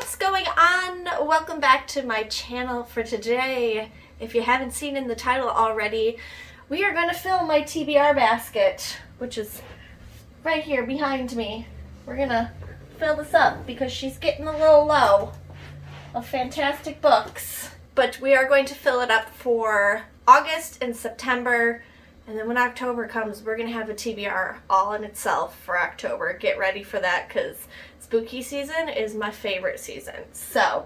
What's going on? Welcome back to my channel for today. If you haven't seen in the title already, we are going to film my TBR basket, which is right here behind me. We're going to fill this up because she's getting a little low of fantastic books. But we are going to fill it up for August and September, and then when October comes, we're going to have a TBR all in itself for October. Get ready for that because spooky season is my favorite season. So,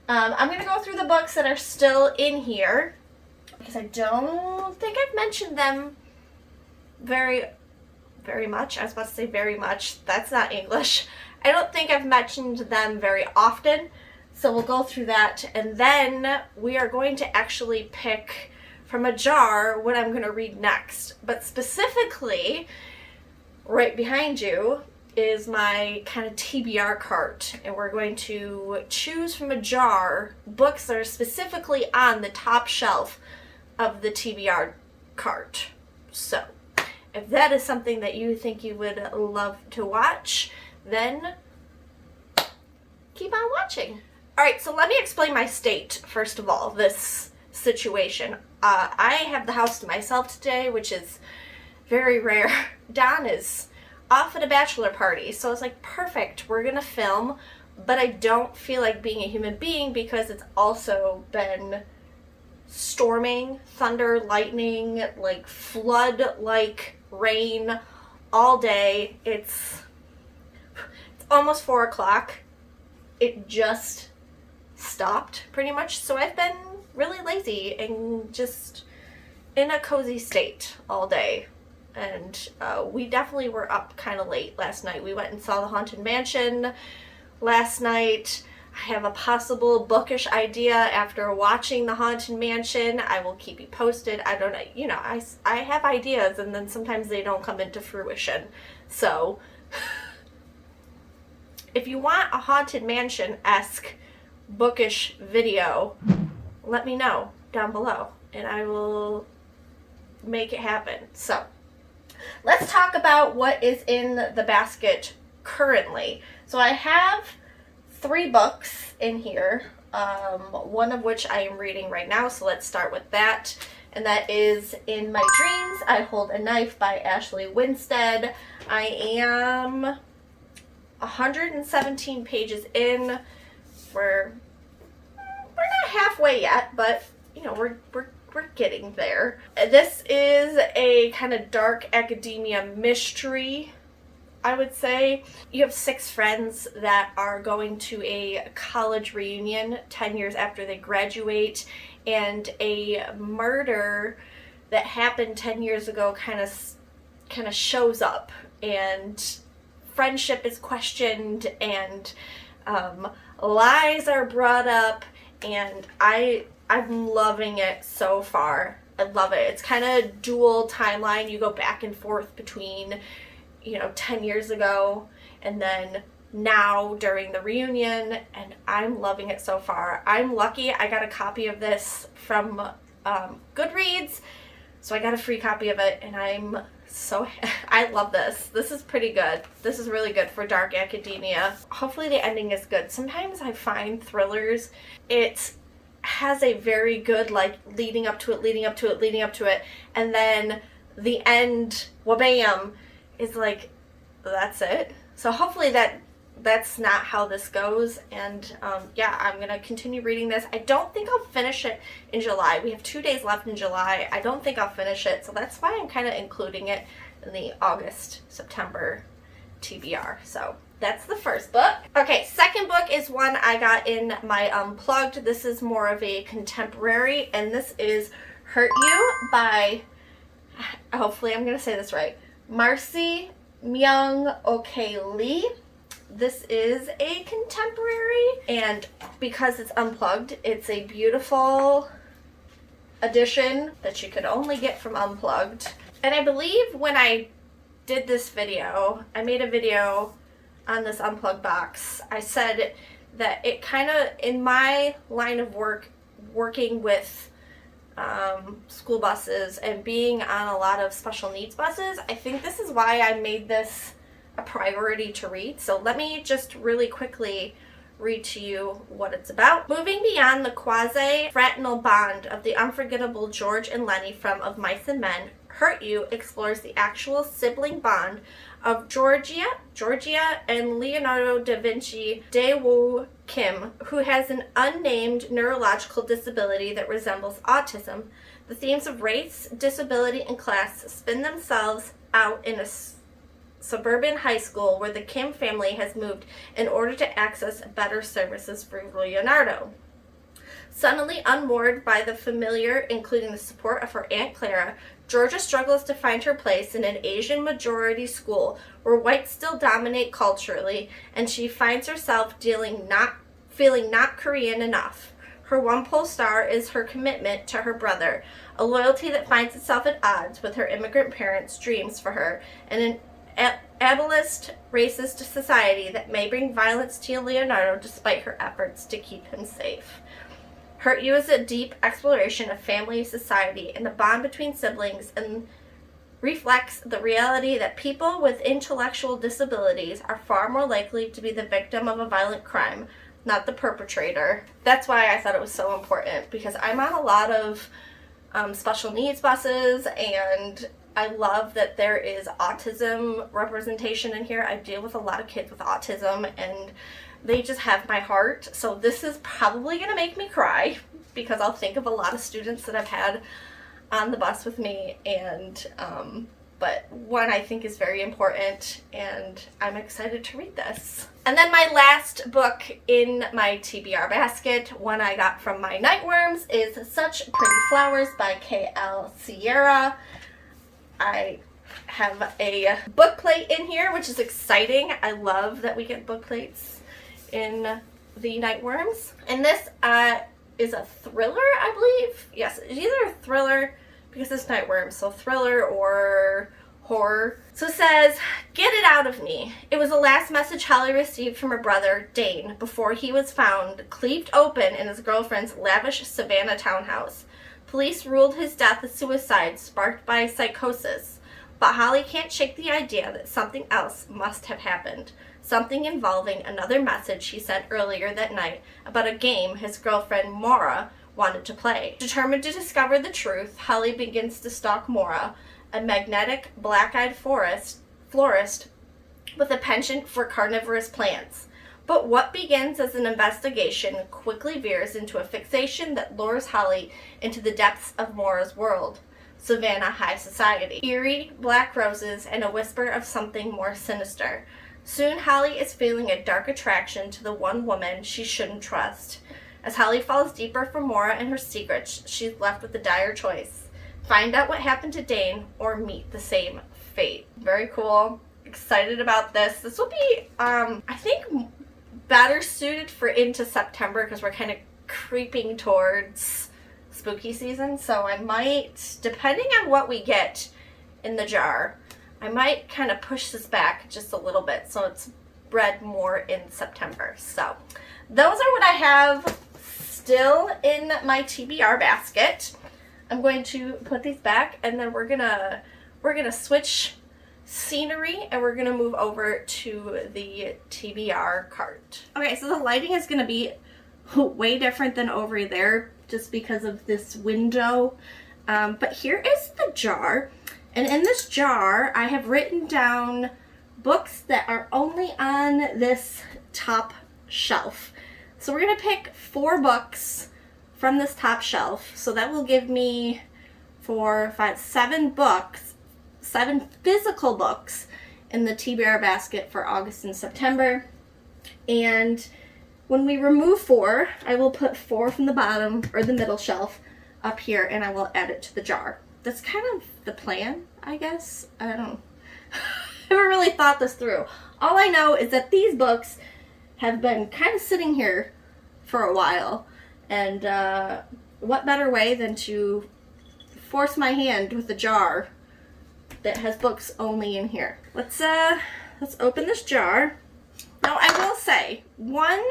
I'm going to go through the books that are still in here because I don't think I've mentioned them very much. I was about to say very much. That's not English. I don't think I've mentioned them very often. So we'll go through that, and then we are going to actually pick from a jar what I'm going to read next. But specifically, right behind you is my kind of TBR cart, and we're going to choose from a jar books that are specifically on the top shelf of the TBR cart. So, if that is something that you think you would love to watch, then keep on watching. Alright, so let me explain my state, first of all, this situation. I have the house to myself today, which is very rare. Don is off at a bachelor party, so it's like, perfect, we're gonna film, but I don't feel like being a human being because it's also been storming, thunder, lightning, like flood-like rain all day. It's almost 4 o'clock. It just stopped pretty much, so I've been really lazy and just in a cozy state all day. And we definitely were up kind of late last night. We went and saw the Haunted Mansion last night. I have a possible bookish idea after watching the Haunted Mansion. I will keep you posted. I don't know, you know, I have ideas and then sometimes they don't come into fruition. So if you want a Haunted Mansion-esque bookish video, let me know down below and I will make it happen. So let's talk about what is in the basket currently. So I have 3 books in here, one of which I am reading right now, so let's start with that. And that is In My Dreams, I Hold a Knife by Ashley Winstead. I am 117 pages in. We're not halfway yet, but you know, we're getting there. This is a kind of dark academia mystery, I would say. You have 6 friends that are going to a college reunion 10 years after they graduate, and a murder that happened 10 years ago kind of shows up, and friendship is questioned, and lies are brought up, and I'm loving it so far. I love it. It's kind of dual timeline. You go back and forth between, you know, 10 years ago and then now during the reunion, and I'm loving it so far. I'm lucky I got a copy of this from Goodreads, so I got a free copy of it, and I love this. This is pretty good. This is really good for dark academia. Hopefully the ending is good. Sometimes I find thrillers, it has a very good, like, leading up to it, and then the end, wabam, is like, that's it. So hopefully that's not how this goes, and yeah, I'm gonna continue reading this. I don't think I'll finish it in July. We have 2 days left in July. I don't think I'll finish it, so that's why I'm kind of including it in the August-September TBR. So that's the first book. Okay, second book is one I got in my Unplugged. This is more of a contemporary, and this is Hurt You by, hopefully I'm gonna say this right, Marcy Myung-Ok Lee. This is a contemporary, and because it's Unplugged, it's a beautiful edition that you could only get from Unplugged. And I believe when I did this video, I made a video on this Unplugged box. I said that it kind of, in my line of work, working with school buses and being on a lot of special needs buses, I think this is why I made this a priority to read. So let me just really quickly read to you what it's about. Moving beyond the quasi-fraternal bond of the unforgettable George and Lenny from Of Mice and Men, Hurt You explores the actual sibling bond of Georgia and Leonardo da Vinci Daewoo Kim, who has an unnamed neurological disability that resembles autism. The themes of race, disability, and class spin themselves out in a suburban high school where the Kim family has moved in order to access better services for Leonardo. Suddenly unmoored by the familiar, including the support of her Aunt Clara, Georgia struggles to find her place in an Asian-majority school where whites still dominate culturally, and she finds herself feeling not Korean enough. Her one pole star is her commitment to her brother, a loyalty that finds itself at odds with her immigrant parents' dreams for her, and an ableist, racist society that may bring violence to Leonardo despite her efforts to keep him safe. Hurt You is a deep exploration of family, society, and the bond between siblings, and reflects the reality that people with intellectual disabilities are far more likely to be the victim of a violent crime, not the perpetrator. That's why I thought it was so important, because I'm on a lot of special needs buses, and I love that there is autism representation in here. I deal with a lot of kids with autism, and they just have my heart. So this is probably going to make me cry, because I'll think of a lot of students that I've had on the bus with me, and but one I think is very important, and I'm excited to read this. And then my last book in my TBR basket, one I got from my Nightworms, is Such Pretty Flowers by K.L. Sierra. I have a book plate in here, which is exciting. I love that we get book plates in the Nightworms. And this is a thriller, I believe. Yes, it's either a thriller, because it's Nightworms, so thriller or horror. So it says, "Get it out of me." It was the last message Holly received from her brother, Dane, before he was found cleaved open in his girlfriend's lavish Savannah townhouse. Police ruled his death a suicide sparked by psychosis, but Holly can't shake the idea that something else must have happened. Something involving another message he sent earlier that night about a game his girlfriend, Maura, wanted to play. Determined to discover the truth, Holly begins to stalk Maura, a magnetic, black-eyed florist with a penchant for carnivorous plants. But what begins as an investigation quickly veers into a fixation that lures Holly into the depths of Maura's world, Savannah high society. Eerie, black roses, and a whisper of something more sinister. Soon Holly is feeling a dark attraction to the one woman she shouldn't trust. As Holly falls deeper for Maura and her secrets, she's left with a dire choice. Find out what happened to Dane or meet the same fate. Very cool. Excited about this. This will be, I think, better suited for into September, because we're kind of creeping towards spooky season. So I might, depending on what we get in the jar, I might kind of push this back just a little bit so it's read more in September. So those are what I have still in my TBR basket. I'm going to put these back, and then we're gonna switch scenery, and we're gonna move over to the TBR cart. Okay, so the lighting is gonna be way different than over there just because of this window. But here is the jar, and in this jar I have written down books that are only on this top shelf. So we're gonna pick 4 books from this top shelf. So that will give me 4, 5, 7 books, 7 physical books in the TBR basket for August and September. And when we remove 4, I will put 4 from the bottom or the middle shelf up here, and I will add it to the jar. That's kind of the plan, I guess. I don't know. I haven't really thought this through. All I know is that these books have been kind of sitting here for a while. And what better way than to force my hand with a jar that has books only in here. Let's open this jar. Now I will say, one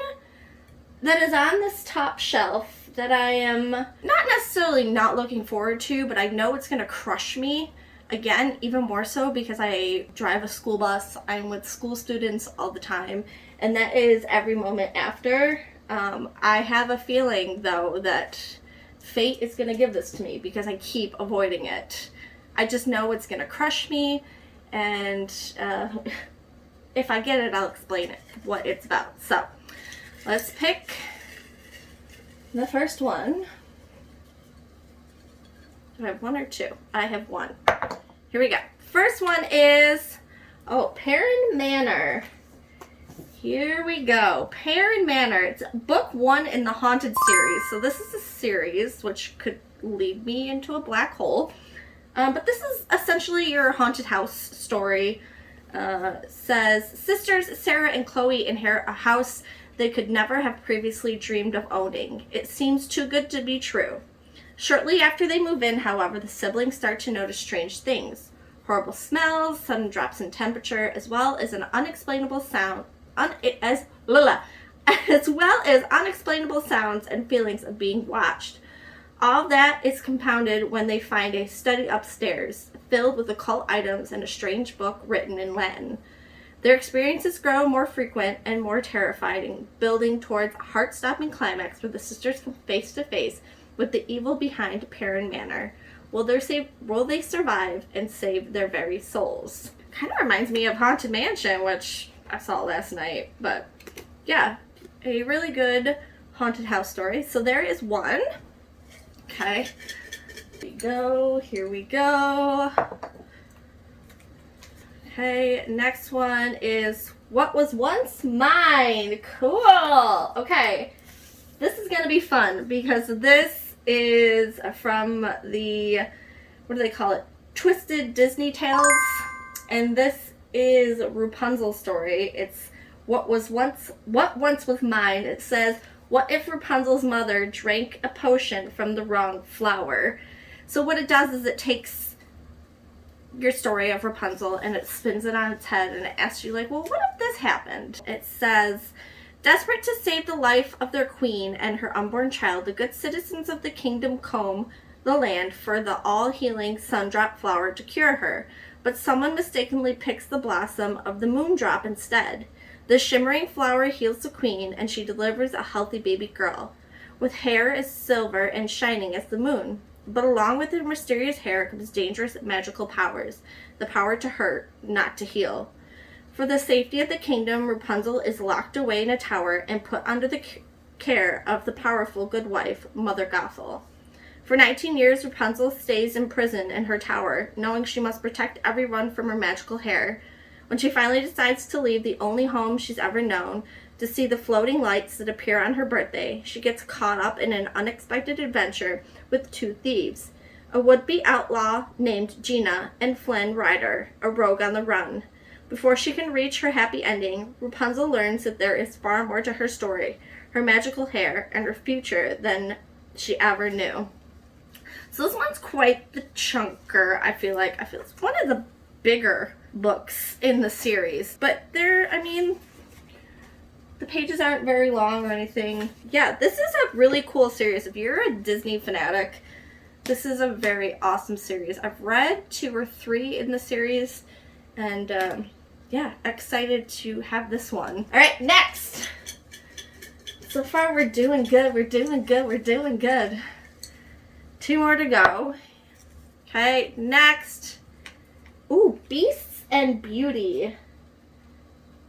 that is on this top shelf that I am not necessarily not looking forward to, but I know it's going to crush me. Again, even more so because I drive a school bus. I'm with school students all the time, and that is Every Moment After. I have a feeling, though, that fate is going to give this to me because I keep avoiding it. I just know it's going to crush me, and if I get it, I'll explain it, what it's about. So, let's pick the first one. Do I have one or two? I have one. Here we go. First one is, Perrin Manor. Here we go. Perrin Manor. It's book 1 in the Haunted series. So this is a series which could lead me into a black hole. But this is essentially your haunted house story. Says, sisters Sarah and Chloe inherit a house they could never have previously dreamed of owning. It seems too good to be true. Shortly after they move in, however, the siblings start to notice strange things. Horrible smells, sudden drops in temperature, as well as an unexplainable sound, as well as unexplainable sounds and feelings of being watched. All that is compounded when they find a study upstairs, filled with occult items and a strange book written in Latin. Their experiences grow more frequent and more terrifying, building towards a heart-stopping climax where the sisters come face to face with the evil behind Perrin Manor. Will they survive and save their very souls? Kind of reminds me of Haunted Mansion, which I saw last night. But yeah, a really good haunted house story. So there is one. Okay. Here we go. Okay, next one is What Was Once Mine. Cool. Okay. This is going to be fun because this is from the, what do they call it? Twisted Disney Tales. And this is Rapunzel's story. It's What Once Was Mine. It says, what if Rapunzel's mother drank a potion from the wrong flower? So what it does is it takes your story of Rapunzel and it spins it on its head and it asks you, like, well, what if this happened? It says, desperate to save the life of their queen and her unborn child, the good citizens of the kingdom comb the land for the all-healing sundrop flower to cure her. But someone mistakenly picks the blossom of the moondrop instead. The shimmering flower heals the queen, and she delivers a healthy baby girl, with hair as silver and shining as the moon. But along with her mysterious hair comes dangerous magical powers, the power to hurt, not to heal. For the safety of the kingdom, Rapunzel is locked away in a tower and put under the care of the powerful good wife, Mother Gothel. For 19 years, Rapunzel stays imprisoned in her tower, knowing she must protect everyone from her magical hair. When she finally decides to leave the only home she's ever known to see the floating lights that appear on her birthday, she gets caught up in an unexpected adventure with two thieves, a would-be outlaw named Gina and Flynn Rider, a rogue on the run. Before she can reach her happy ending, Rapunzel learns that there is far more to her story, her magical hair, and her future than she ever knew. So this one's quite the chunker, I feel like. It's one of the bigger books in the series. But the pages aren't very long or anything. Yeah, this is a really cool series. If you're a Disney fanatic, this is a very awesome series. I've read 2 or 3 in the series, and yeah, excited to have this one. All right, next. So far, we're doing good. 2 more to go. Okay, next. Ooh, Beasts and Beauty.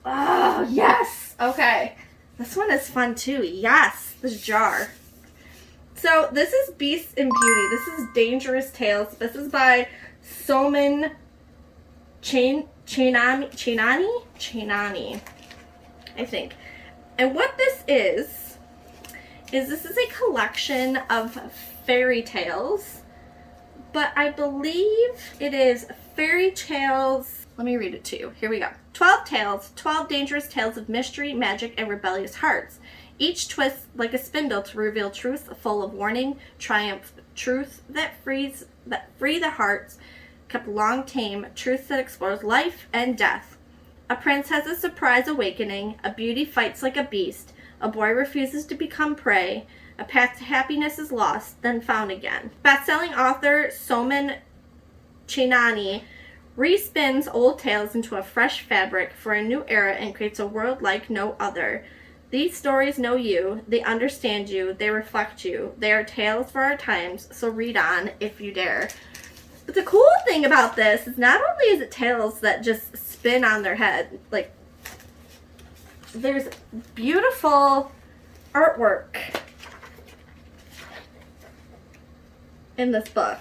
Oh, yes. Okay. This one is fun too. Yes, this jar. So this is Beasts and Beauty. This is Dangerous Tales. This is by Soman Chainani, I think. And what this is this is a collection of fairy tales, but I believe it is fairy tales. Let me read it to you. Here we go. 12 tales, 12 dangerous tales of mystery, magic, and rebellious hearts. Each twists like a spindle to reveal truths full of warning, triumph, truth that free the hearts kept long tame, truth that explores life and death. A prince has a surprise awakening, a beauty fights like a beast, a boy refuses to become prey, a path to happiness is lost, then found again. Best-selling author Soman Chainani respins old tales into a fresh fabric for a new era and creates a world like no other. These stories know you, they understand you, they reflect you. They are tales for our times, so read on if you dare. But the cool thing about this is not only is it tales that just spin on their head, like, there's beautiful artwork in this book.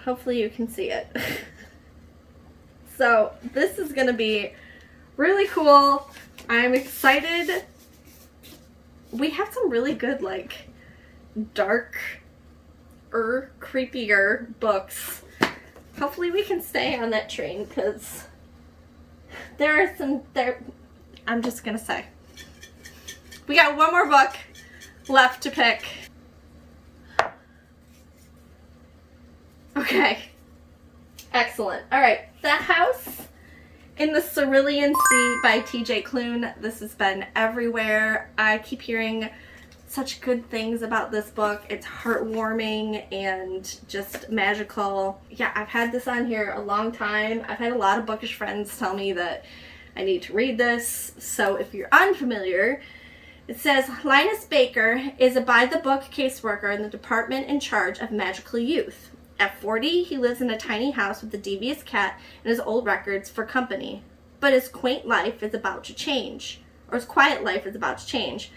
Hopefully you can see it. So this is going to be really cool. I'm excited. We have some really good, like, darker, creepier books. Hopefully we can stay on that train, because there are some there. I'm just gonna say, we got one more book left to pick. Okay, excellent. All right, The House in the Cerulean Sea by T.J. Klune. This has been everywhere. I keep hearing such good things about this book. It's heartwarming and just magical. Yeah, I've had this on here a long time. I've had a lot of bookish friends tell me that I need to read this. So if you're unfamiliar, it says Linus Baker is a by-the-book caseworker in the department in charge of magical youth. At 40, he lives in a tiny house with a devious cat and his old records for company. But his quaint life is about to change, or his quiet life is about to change.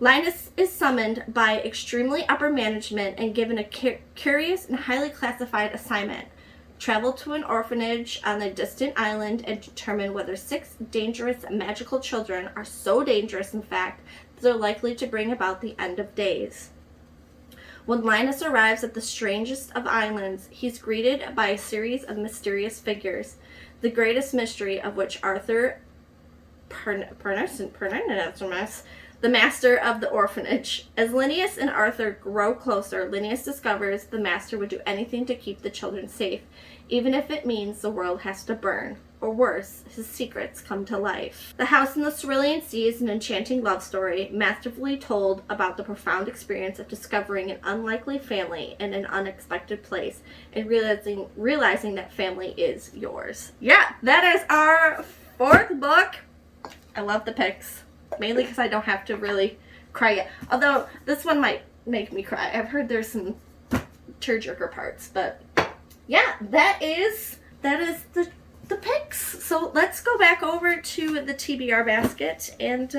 Linus is summoned by extremely upper management and given a curious and highly classified assignment. Travel to an orphanage on a distant island and determine whether 6 dangerous magical children are so dangerous, in fact, that they're likely to bring about the end of days. When Linus arrives at the strangest of islands, he's greeted by a series of mysterious figures, the greatest mystery of which Arthur Pernarsimus, the master of the orphanage. As Linus and Arthur grow closer, Linus discovers the master would do anything to keep the children safe, even if it means the world has to burn. Or worse, his secrets come to life. The House in the Cerulean Sea is an enchanting love story, masterfully told about the profound experience of discovering an unlikely family in an unexpected place and realizing that family is yours. Yeah, that is our 4th book. I love the picks, mainly because I don't have to really cry yet. Although this one might make me cry. I've heard there's some tearjerker parts, but yeah, that is the picks. So let's go back over to the TBR basket and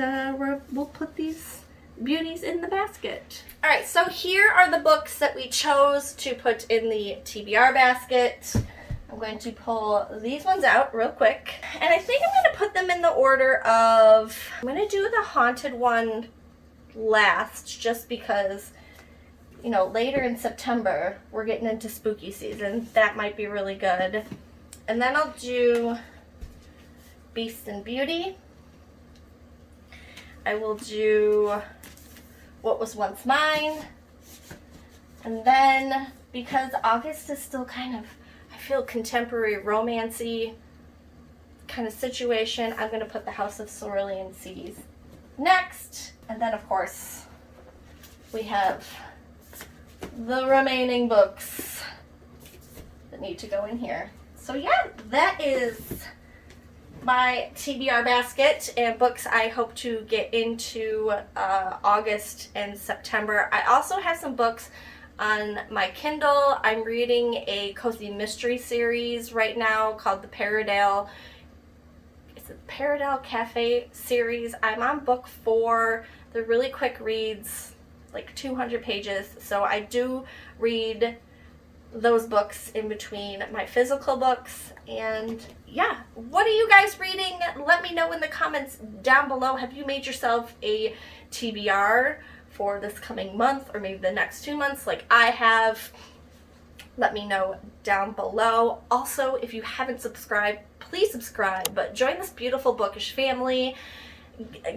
we'll put these beauties in the basket. All right, so here are the books that we chose to put in the TBR basket. I'm going to pull these ones out real quick. And I think I'm going to put them in the order of, I'm going to do the haunted one last, just because, you know, later in September, we're getting into spooky season. That might be really good. And then I'll do Beast and Beauty. I will do What Was Once Mine. And then, because August is still kind of, I feel, contemporary romancy kind of situation, I'm going to put The House of Cerulean Seas next. And then, of course, we have the remaining books that need to go in here. So yeah, that is my TBR basket and books I hope to get into August and September. I also have some books on my Kindle. I'm reading a cozy mystery series right now called the Paradale Cafe series. I'm on book 4. They're really quick reads, like 200 pages. So I do read those books in between my physical books. And yeah, what are you guys reading? Let me know in the comments down below. Have you made yourself a TBR for this coming month or maybe the next 2 months like I have? Let me know down below. Also, if you haven't subscribed, please subscribe. But join this beautiful bookish family.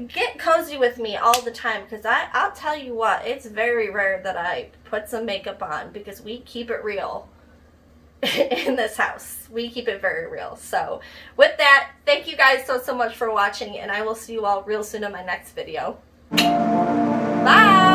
Get cozy with me all the time, because I'll tell you what, it's very rare that I put some makeup on, because we keep it real in this house. We keep it very real. So with that, thank you guys so much for watching, and I will see you all real soon in my next video. Bye!